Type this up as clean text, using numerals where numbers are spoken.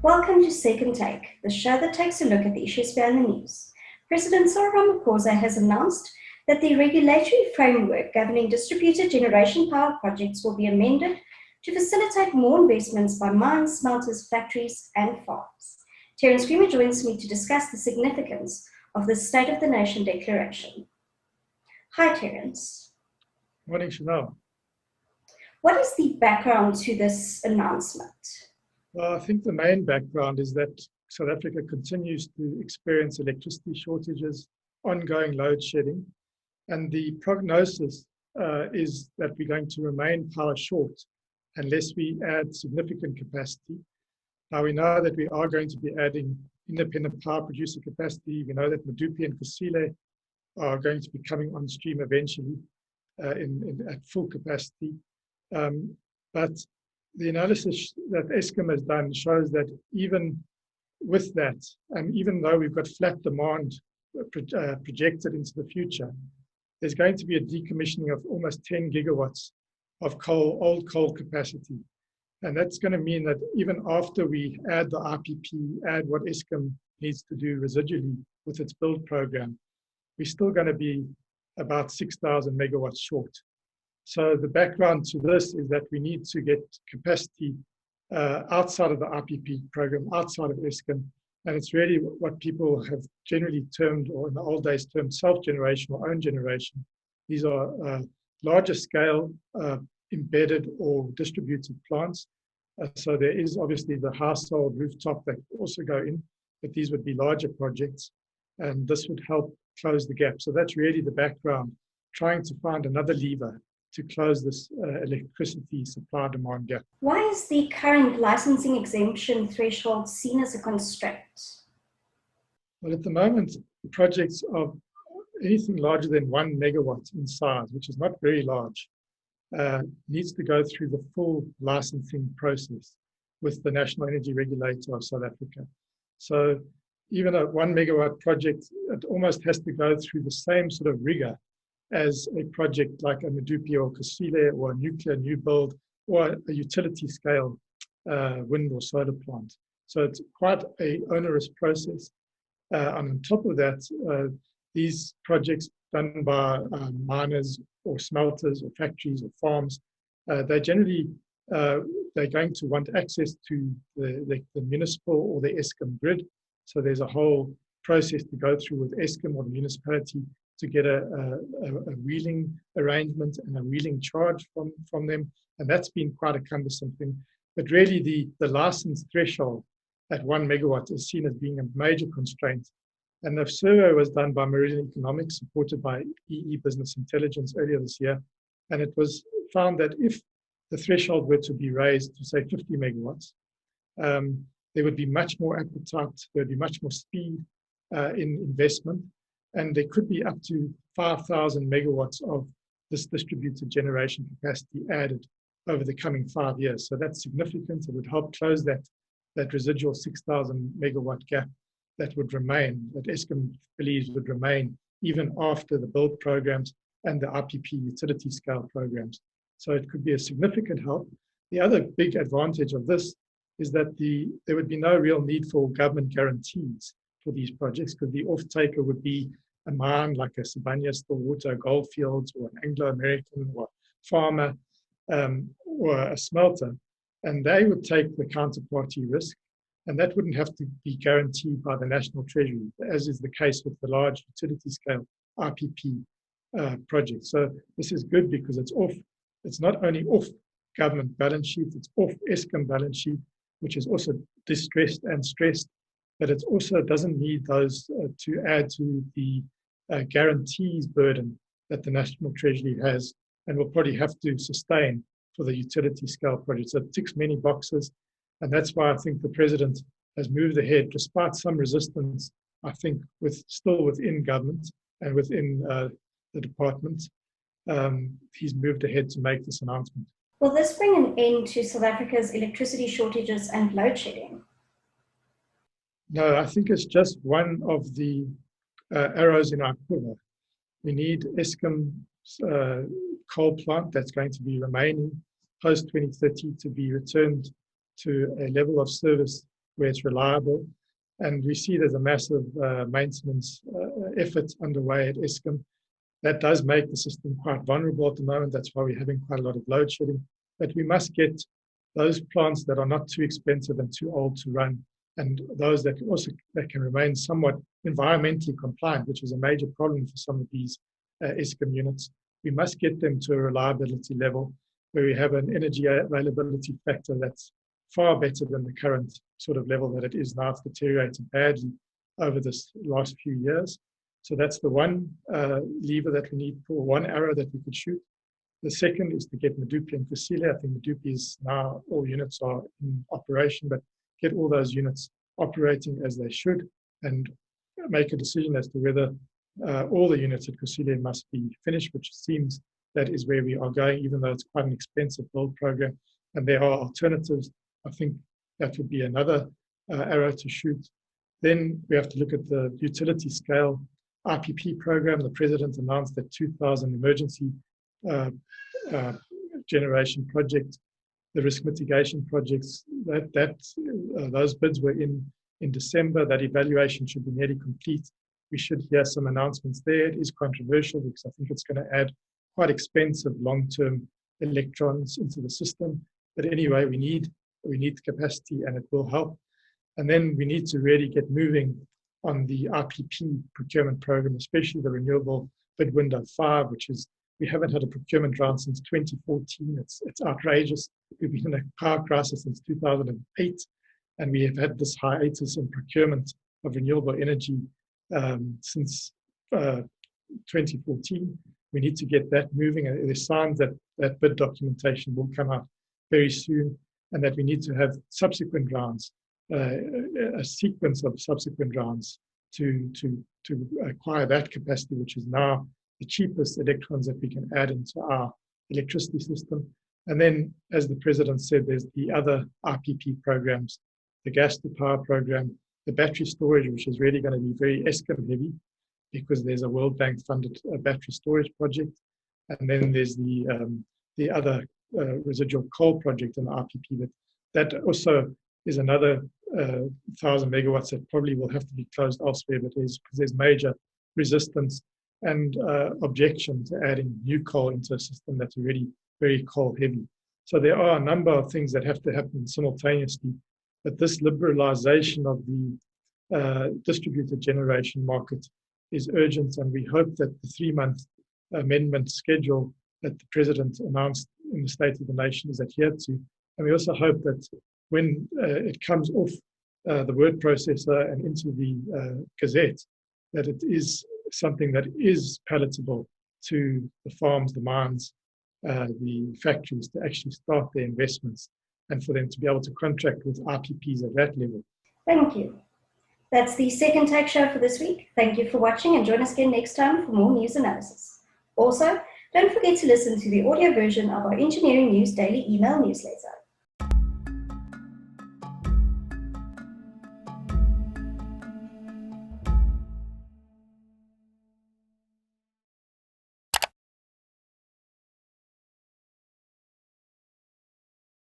Welcome to Second Take, the show that takes a look at the issues behind the news. President Cyril Ramaphosa has announced that the regulatory framework governing distributed generation power projects will be amended to facilitate more investments by mines, smelters, factories, and farms. Terence joins me to discuss the significance of the State of the Nation declaration. Hi, Terence. Morning, Chanel. What is the background to this announcement? Well, I think the main background is that South Africa continues to experience electricity shortages, ongoing load shedding, and the prognosis is that we're going to remain power short unless we add significant capacity. Now, we know that we are going to be adding independent power producer capacity. We know that Medupi and Kusile are going to be coming on stream eventually at full capacity. But the analysis that Eskom has done shows that even with that, and even though we've got flat demand projected into the future, there's going to be a decommissioning of almost 10 gigawatts of old coal capacity. And that's going to mean that even after we add the RPP, add what Eskom needs to do residually with its build program, we're still going to be about 6,000 megawatts short. So the background to this is that we need to get capacity outside of the RPP program, outside of Eskom, and it's really what people have generally termed, or in the old days termed, self-generation or own generation. These are larger scale embedded or distributed plants. So there is obviously the household rooftop that also go in, but these would be larger projects, and this would help close the gap. So that's really the background, trying to find another lever to close this electricity supply-demand gap. Why is the current licensing exemption threshold seen as a constraint? Well, at the moment, projects of anything larger than 1 megawatt in size, which is not very large, needs to go through the full licensing process with the National Energy Regulator of South Africa. So even a 1 megawatt project, it almost has to go through the same sort of rigor as a project like a Medupi or Kusile or a nuclear new build or a utility scale wind or solar plant. So it's quite an onerous process. And on top of that, these projects done by miners or smelters or factories or farms, they're generally they're going to want access to the municipal or the Eskom grid. So there's a whole process to go through with Eskom or the municipality to get a wheeling arrangement and a wheeling charge from them. And that's been quite a cumbersome thing. But really the license threshold at 1 megawatt is seen as being a major constraint. And the survey was done by Meridian Economics, supported by EE Business Intelligence earlier this year. And it was found that if the threshold were to be raised to say 50 megawatts, there would be much more appetite, there would be much more speed in investment. And there could be up to 5,000 megawatts of this distributed generation capacity added over the coming 5 years. So that's significant. It would help close that residual 6,000 megawatt gap that would remain, that Eskom believes would remain even after the build programs and the RPP utility scale programs. So it could be a significant help. The other big advantage of this is that there would be no real need for government guarantees for these projects, because the off-taker would be a mine like a Sibanye-Stillwater, Goldfields, or an Anglo-American or farmer or a smelter, and they would take the counterparty risk, and that wouldn't have to be guaranteed by the National Treasury, as is the case with the large utility-scale RPP projects. So this is good because it's not only off government balance sheet, it's off Eskom balance sheet, which is also distressed and stressed, but it also doesn't need those to add to the guarantees burden that the National Treasury has and will probably have to sustain for the utility scale projects. So it ticks many boxes, and that's why I think the President has moved ahead, despite some resistance, I think, still within government and within the department. He's moved ahead to make this announcement. Will this bring an end to South Africa's electricity shortages and load shedding? No, I think it's just one of the arrows in our quiver. We need Eskom's coal plant that's going to be remaining post 2030 to be returned to a level of service where it's reliable. And we see there's a massive maintenance effort underway at Eskom. That does make the system quite vulnerable at the moment. That's why we're having quite a lot of load shedding. But we must get those plants that are not too expensive and too old to run, and those that can remain somewhat environmentally compliant, which is a major problem for some of these Eskom units. We must get them to a reliability level where we have an energy availability factor that's far better than the current sort of level that it is now. It's deteriorated badly over this last few years. So that's the one lever that we need for, one arrow that we could shoot. The second is to get Medupi and Kusile. I think Medupi is now, all units are in operation, but get all those units operating as they should and make a decision as to whether all the units at Kusile must be finished, which seems that is where we are going, even though it's quite an expensive build program. And there are alternatives. I think that would be another arrow to shoot. Then we have to look at the utility scale RPP program. The president announced that 2,000 emergency generation project, the risk mitigation projects, those bids were in December. That evaluation should be nearly complete. We should hear some announcements there. It is controversial because I think it's going to add quite expensive long-term electrons into the system. But anyway, we need capacity and it will help. And then we need to really get moving on the RPP procurement program, especially the renewable bid window 5, which is, we haven't had a procurement round since 2014. It's outrageous. We've been in a power crisis since 2008, and we have had this hiatus in procurement of renewable energy since 2014. We need to get that moving. And there's signs that that bid documentation will come out very soon, and that we need to have subsequent rounds, a sequence of subsequent rounds to acquire that capacity, which is now the cheapest electrons that we can add into our electricity system. And then, as the president said, there's the other RPP programs, the gas to power program, the battery storage, which is really going to be very Eskom heavy because there's a World Bank funded battery storage project. And then there's the other residual coal project in the RPP. But that also is another 1,000 megawatts that probably will have to be closed elsewhere, but because there's major resistance and objection to adding new coal into a system that's already very coal heavy. So there are a number of things that have to happen simultaneously, but this liberalization of the distributed generation market is urgent, and we hope that the 3-month amendment schedule that the president announced in the State of the Nation is adhered to. And we also hope that when it comes off the word processor and into the Gazette, that it is something that is palatable to the farms, the mines, the factories to actually start their investments and for them to be able to contract with RPPs at that level. Thank you. That's the Second Take show for this week. Thank you for watching, and join us again next time for more news analysis. Also, don't forget to listen to the audio version of our Engineering News Daily email newsletter.